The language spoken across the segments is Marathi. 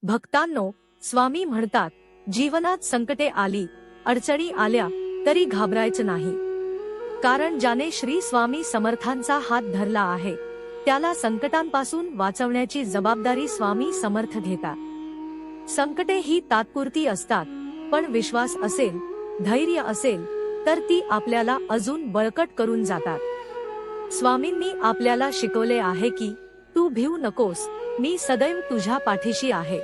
भक्तांनो, स्वामी म्हणतात, जीवनात संकटे आली, अडचणी आल्या तरी घाबरायचं नाही. कारण ज्याने श्री स्वामी समर्थांचा हात धरला आहे त्याला संकटांपासून वाचवण्याची जबाबदारी स्वामी समर्थ घेतात. संकटे ही तात्पुरती असतात, पण विश्वास असेल, धैर्य असेल तर ती आपल्याला अजून बळकट करून जातात. स्वामींनी आपल्याला शिकवले आहे की तू भिवू नकोस, मी सदैव तुझ्या पाठीशी आहे.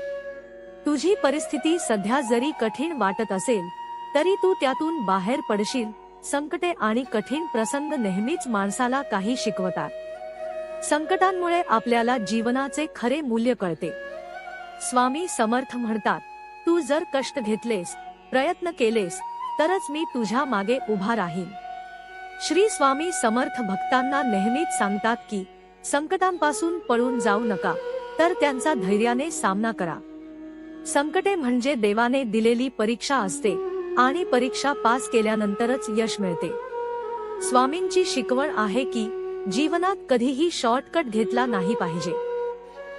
तुझी परिस्थिती सध्या जरी कठीण वाटत असेल तरी तू त्यातून बाहेर पडशील. संकटे आणि कठीण प्रसंग नेहमीच माणसाला काही शिकवतात. संकटांमुळे आपल्याला जीवनाचे खरे मूल्य कळते. स्वामी समर्थ म्हणतात, तू जर कष्ट घेतलेस, प्रयत्न केलेस तरच मी तुझ्या मागे उभा राहीन. श्री स्वामी समर्थ भक्तांना नेहमीच सांगतात की संकटांपासून पळून जाऊ नका, तर त्यांचा धैर्याने सामना करा. संकटे म्हणजे देवाने दिलेली परीक्षा असते आणि परीक्षा पास केल्यानंतरच यश मिळते. स्वामींची शिकवण आहे की जीवनात कधीही शॉर्टकट घेतला नाही पाहिजे.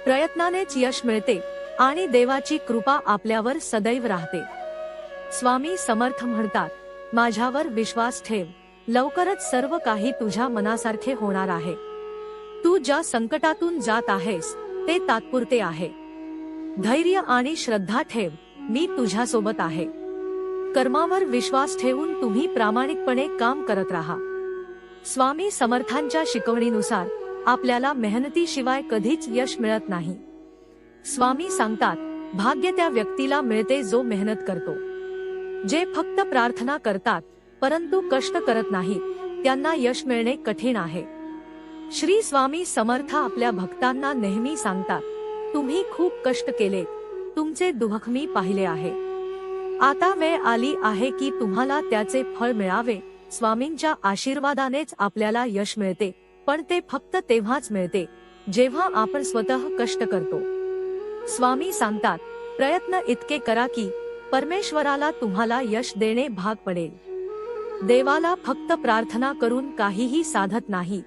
प्रयत्नानेच यश मिळते आणि देवाची कृपा आपल्यावर सदैव राहते. स्वामी समर्थ म्हणतात, माझ्यावर विश्वास ठेव, लवकरच सर्व काही तुझ्या मनासारखे होणार आहे. तू ज्या संकटातून जात आहेस ते तात्पुरते आहे. धैर्य आणि श्रद्धा ठेव, मी तुझ्यासोबत आहे. कर्मावर विश्वास ठेवून तुम्ही प्रामाणिकपणे काम करत राहा. स्वामी समर्थांच्या शिकवणीनुसार आपल्याला मेहनतीशिवाय कधीच यश मिळत नाही. स्वामी सांगतात, भाग्य त्या व्यक्तीला मिळते जो मेहनत करतो. जे फक्त प्रार्थना करतात परंतु कष्ट करत नाहीत त्यांना यश मिळणे कठीण आहे. श्री स्वामी समर्थ आपल्या भक्तांना नेहमी सांगतात, तुम्ही खूप कष्ट केले, तुमचे दुःख मी पाहिले आहे. आता वेळ आली आहे की तुम्हाला त्याचे फळ मिळावे. स्वामींच्या आशीर्वादानेच आपल्याला यश मिळते, पण ते फक्त तेव्हाच मिळते जेव्हा आपण स्वतः कष्ट करतो. स्वामी सांगतात, प्रयत्न इतके करा की परमेश्वराला तुम्हाला यश देणे भाग पडेल. देवाला फक्त प्रार्थना करून काहीही साधत नाही,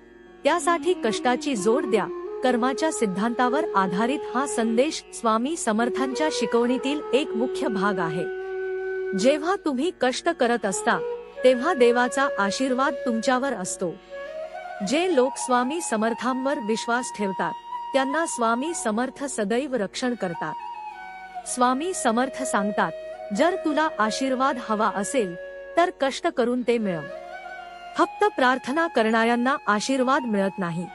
त्यासाठी कष्टाची जोड द्या. कर्माच्या सिद्धांतावर आधारित हा संदेश स्वामी समर्थांच्या शिकवणीतील एक मुख्य भाग आहे. जेव्हा तुम्ही कष्ट करत असता तेव्हा देवाचा आशीर्वाद तुमच्यावर असतो. जे लोक स्वामी समर्थांवर विश्वास ठेवतात त्यांना स्वामी समर्थ सदैव रक्षण करतात. स्वामी समर्थ सांगतात, जर तुला आशीर्वाद हवा असेल तर कष्ट करून ते मिळव. फक्त प्रार्थना करणाऱ्यांना आशीर्वाद मिळत नाही.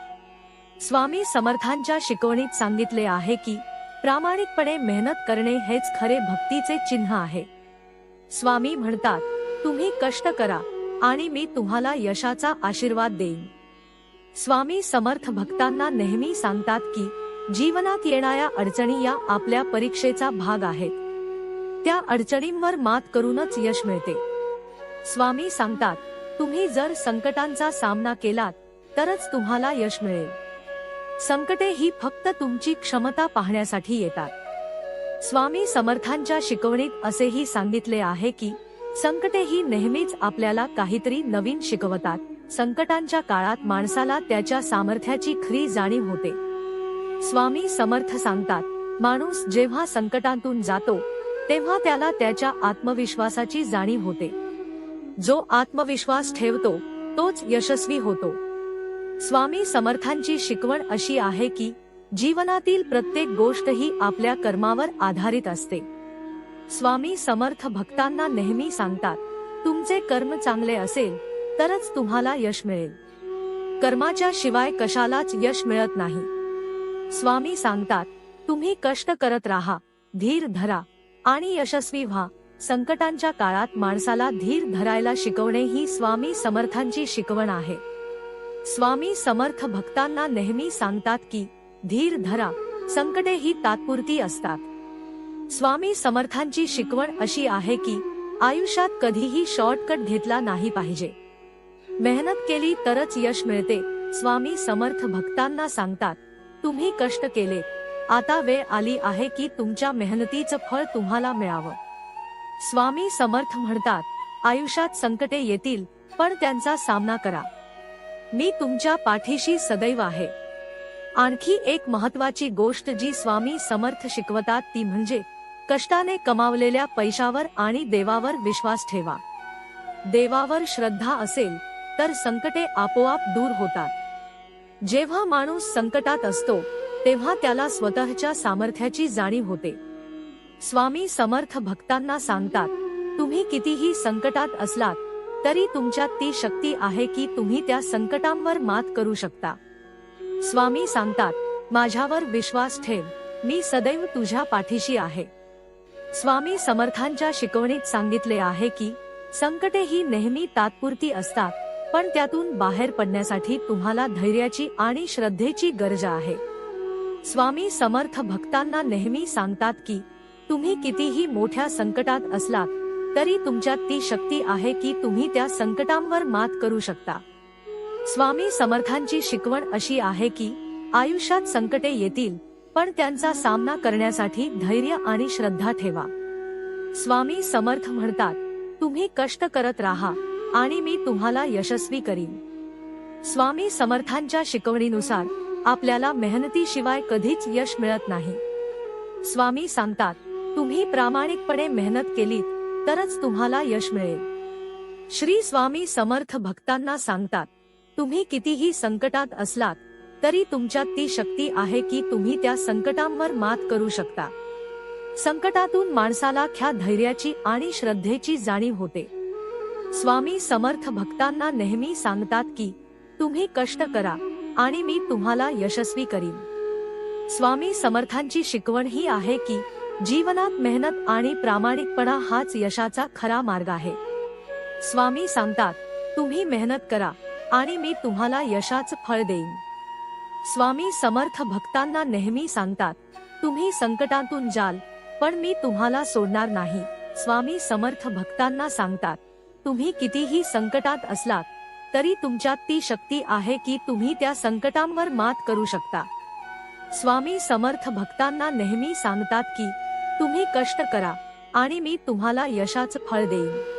स्वामी समर्थांच्या शिकवणीत सांगितले आहे की प्रामाणिकपणे मेहनत करणे हेच खरे भक्तीचे चिन्ह आहे. स्वामी म्हणतात, तुम्ही कष्ट करा आणि मी तुम्हाला यशाचा आशीर्वाद देईन. स्वामी समर्थ भक्तांना नेहमी सांगतात की जीवनात येणाऱ्या अडचणी या आपल्या परीक्षेचा भाग आहेत. त्या अडचणींवर मात करूनच यश मिळते. स्वामी सांगतात, तुम्ही जर संकटांचा सामना केलात तरच तुम्हाला यश मिळेल. संकटे ही फक्त तुमची क्षमता पाहण्यासाठी येतात. स्वामी समर्थांच्या शिकवणीत असेही सांगितले आहे की संकटे ही नेहमीच आपल्याला काहीतरी नवीन शिकवतात. संकटांच्या काळात माणसाला त्याच्या सामर्थ्याची खरी जाणीव होते. स्वामी समर्थ सांगतात, माणूस जेव्हा संकटांतून जातो तेव्हा त्याला त्याच्या आत्मविश्वासाची जाणीव होते. जो आत्मविश्वास ठेवतो तोच यशस्वी होतो. स्वामी समर्थांची शिकवण अशी आहे की जीवनातील प्रत्येक गोष्ट ही आपल्या कर्मावर आधारित असते. स्वामी समर्थ भक्तांना नेहमी सांगतात, तुमचे कर्म चांगले असेल तरच तुम्हाला यश मिळेल. कर्माच्या शिवाय कशालाच यश मिळत नाही. स्वामी सांगतात, तुम्ही कष्ट करत राहा, धीर धरा आणि यशस्वी व्हा. संकटांच्या काळात माणसाला धीर धरायला शिकवणे ही स्वामी समर्थांची शिकवण आहे. स्वामी समर्थ भक्तांना नेहमी सांगतात की धीर धरा, संकटे ही तात्पुरती असतात. स्वामी समर्थांची शिकवण अशी आहे की आयुष्यात कधीही शॉर्टकट घेतला नाही पाहिजे. मेहनत केली तरच यश मिळते. स्वामी समर्थ भक्तांना सांगतात, तुम्ही कष्ट केले, आता वेळ आली आहे की तुमच्या मेहनतीचं फळ तुम्हाला मिळावं. स्वामी समर्थ म्हणतात, आयुष्यात संकटे येतील पण त्यांचा सामना करा. मी तुमच्या पाठीशी सदैव आहे. आणखी एक महत्वाची गोष्ट जी स्वामी समर्थ शिकवतात ती म्हणजे कष्टाने कमावलेल्या पैशावर आणि देवावर विश्वास ठेवा. देवावर श्रद्धा असेल तर संकटे आपोआप दूर होतात. जेव्हा माणूस संकटात असतो तेव्हा त्याला स्वतःच्या सामर्थ्याची जाणीव होते. स्वामी समर्थ भक्तांना सांगतात, तुम्ही कितीही संकटात असलात तरी तुमच्यात ती शक्ती आहे की तुम्ही त्या संकटांवर मात करू शकता. स्वामी सांगतात, माझ्यावर विश्वास ठेव, मी सदैव तुझ्या पाठीशी आहे. स्वामी समर्थांच्या शिकवणीत सांगितले आहे की संकटे ही नेहमी तात्पुरती असतात, पण त्यातून बाहेर पडण्यासाठी तुम्हाला धैर्याची आणि श्रद्धेची गरज आहे. स्वामी समर्थ भक्तांना नेहमी सांगतात की तुम्ही कितीही मोठ्या संकटात असलात तरी तुमच्यात ती शक्ती आहे की तुम्ही त्या संकटांवर मात करू शकता. स्वामी समर्थांची शिकवण अशी आहे की आयुष्यात संकटे येतील, पण त्यांचा सामना करण्यासाठी धैर्य आणि श्रद्धा ठेवा. स्वामी समर्थ म्हणतात, तुम्ही कष्ट करत राहा आणि मी तुम्हाला यशस्वी करीन. स्वामी समर्थांच्या शिकवणीनुसार आपल्याला मेहनतीशिवाय कधीच यश मिळत नाही. स्वामी सांगतात, तुम्ही प्रामाणिकपणे मेहनत केलीत तरच तुम्हाला यश मिळेल. श्री स्वामी समर्थ भक्तांना सांगतात, तुम्ही कितीही संकटात असलात तरी तुमच्यात ती शक्ती आहे की तुम्ही त्या संकटांवर मात करू शकता. संकटातून माणसाला ख्या धैर्याची आणि श्रद्धेची जाणीव होते. स्वामी समर्थ भक्तांना नेहमी सांगतात की तुम्ही कष्ट करा आणि मी तुम्हाला यशस्वी करीन. स्वामी समर्थांची शिकवण ही आहे की जीवनात मेहनत आणि प्रामाणिकपणा हाच यशाचा खरा मार्ग आहे. स्वामी सांगतात, तुम्ही मेहनत करा आणि मी तुम्हाला यशाचं फळ देईन. स्वामी समर्थ भक्तांना नेहमी सांगतात, तुम्ही संकटातून जाल पण मी तुम्हाला सोडणार नाही. स्वामी समर्थ भक्तांना सांगतात, तुम्ही कितीही संकटात असलात तरी तुमच्यात ती शक्ती आहे की तुम्ही त्या संकटांवर मात करू शकता. स्वामी समर्थ भक्तांना नेहमी सांगतात की तुम्ही कष्ट करा आणि मी तुम्हाला यशाचं फळ देईन.